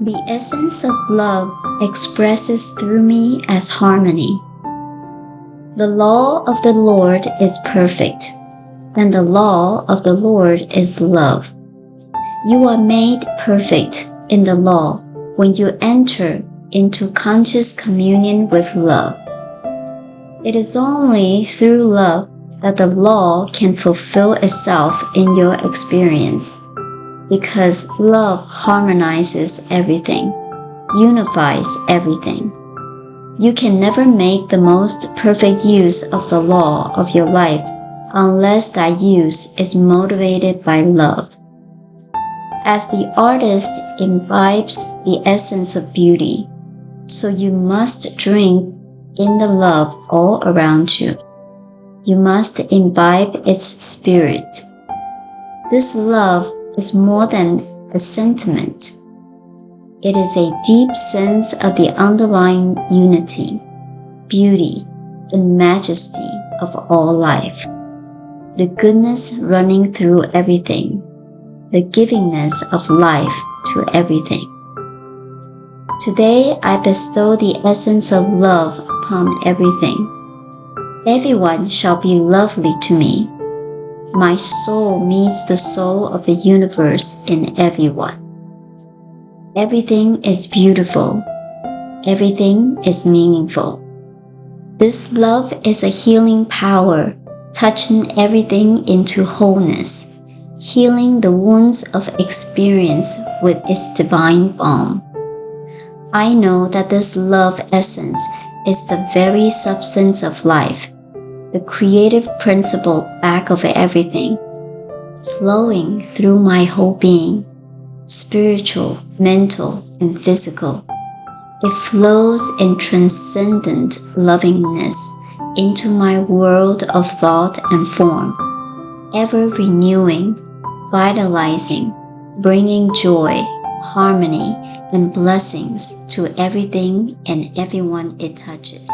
The essence of love expresses through me as harmony. The law of the Lord is perfect, and the law of the Lord is love. You are made perfect in the law when you enter into conscious communion with love. It is only through love that the law can fulfill itself in your experience, because love harmonizes everything, unifies everything. You can never make the most perfect use of the law of your life unless that use is motivated by love. As the artist imbibes the essence of beauty, so you must drink in the love all around you. You must imbibe its spirit. This love is more than a sentiment. It is a deep sense of the underlying unity, beauty, and majesty of all life, the goodness running through everything, the givingness of life to everything. Today I bestow the essence of love upon everything. Everyone shall be lovely to me. My soul meets the soul of the universe in everyone. Everything is beautiful. Everything is meaningful. This love is a healing power, touching everything into wholeness, healing the wounds of experience with its divine balm. I know that this love essence is the very substance of life, the creative principle back of everything, flowing through my whole being, spiritual, mental, and physical. It flows in transcendent lovingness into my world of thought and form, ever renewing, vitalizing, bringing joy, harmony, and blessings to everything and everyone it touches.